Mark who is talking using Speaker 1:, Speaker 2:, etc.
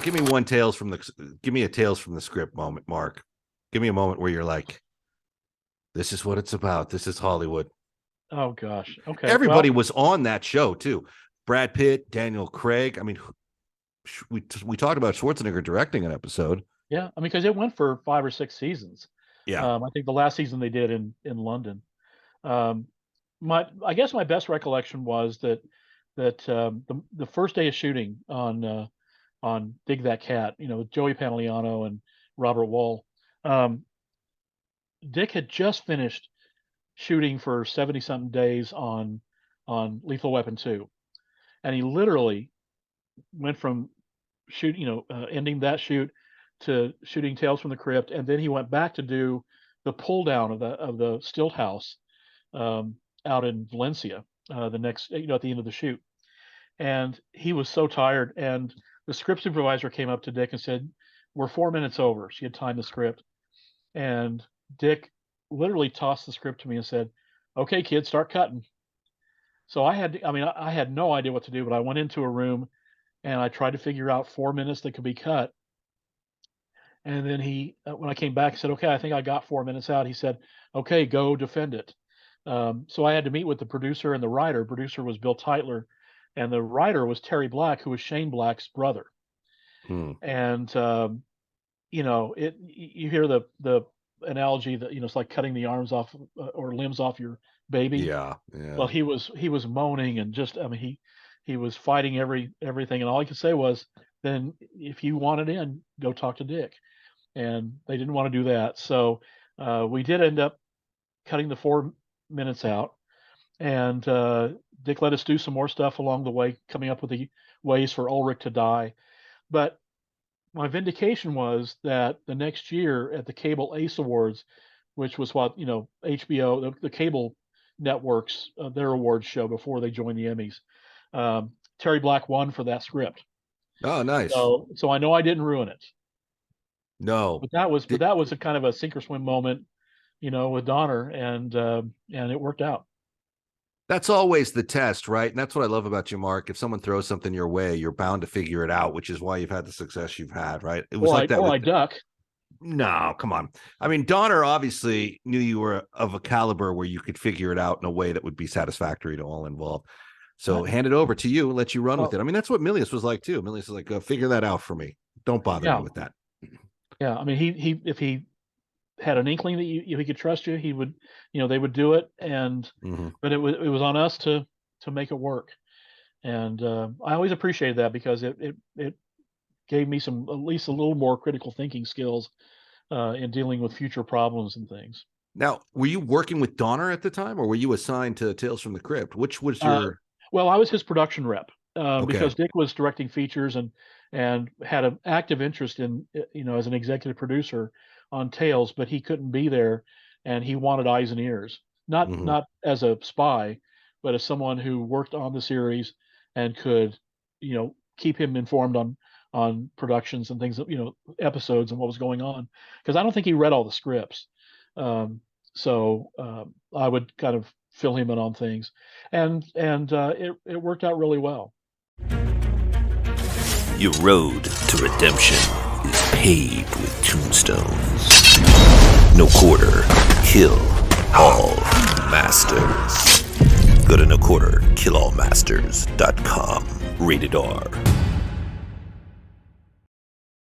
Speaker 1: give me a Tales from the Script moment, Mark. Give me a moment where you're like, this is what it's about. This is Hollywood.
Speaker 2: Oh gosh. Okay.
Speaker 1: Everybody was on that show too. Brad Pitt, Daniel Craig. I mean, we talked about Schwarzenegger directing an episode.
Speaker 2: Yeah, I mean, because it went for 5 or 6 seasons.
Speaker 1: Yeah.
Speaker 2: I think the last season they did in London. Um, I guess my best recollection was that the first day of shooting on Dig That Cat, with Joey Pantoliano and Robert Wall, Dick had just finished shooting for 70 something days on Lethal Weapon 2, and he literally went from ending that shoot to shooting Tales from the Crypt, and then he went back to do the pull down of the stilt house out in Valencia the next at the end of the shoot, and he was so tired. And the script supervisor came up to Dick and said, "We're 4 minutes over." She had timed the script, and Dick literally tossed the script to me and said, "Okay, kid, start cutting." So I had no idea what to do, but I went into a room and I tried to figure out 4 minutes that could be cut. And then when I came back, he said, "Okay, I think I got 4 minutes out." He said, "Okay, go defend it." So I had to meet with the producer and the writer. Producer was Bill Teitler, and the writer was Terry Black, who was Shane Black's brother. And you hear the analogy that it's like cutting the arms off or limbs off your baby.
Speaker 1: Yeah.
Speaker 2: Well, he was moaning and just he was fighting everything, and all he could say was, "Then if you want it in, go talk to Dick." And they didn't want to do that, so we did end up cutting the 4 minutes out, and Dick let us do some more stuff along the way, coming up with the ways for Ulrich to die. But my vindication was that the next year at the Cable Ace Awards, which was what HBO, the cable networks, their awards show before they joined the Emmys, Terry Black won for that script.
Speaker 1: Oh, nice.
Speaker 2: So I know I didn't ruin it.
Speaker 1: No,
Speaker 2: but that was a kind of a sink or swim moment, with Donner, and it worked out.
Speaker 1: That's always the test, right? And that's what I love about you, Mark. If someone throws something your way, you're bound to figure it out, which is why you've had the success you've had, right? It was
Speaker 2: I duck.
Speaker 1: No, come on. I mean, Donner obviously knew you were of a caliber where you could figure it out in a way that would be satisfactory to all involved. So hand it over to you and let you run with it. I mean, that's what Milius was like too. Milius was like, figure that out for me. Don't bother me with that.
Speaker 2: Yeah, I mean, he if he had an inkling that he could trust you, he would, they would do it. And but it was on us to make it work. And I always appreciated that, because it gave me at least a little more critical thinking skills in dealing with future problems and things.
Speaker 1: Now, were you working with Donner at the time, or were you assigned to Tales from the Crypt? Which was your?
Speaker 2: Well, I was his production rep because Dick was directing features and had an active interest in, as an executive producer on Tales, but he couldn't be there, and he wanted eyes and ears, not as a spy, but as someone who worked on the series and could, keep him informed on productions and things, episodes and what was going on, because I don't think he read all the scripts. So I would kind of fill him in on things, and it worked out really well.
Speaker 3: Your road to redemption is paved with tombstones. No quarter, kill all masters. Go to noquarterkillallmasters.com. Rated R.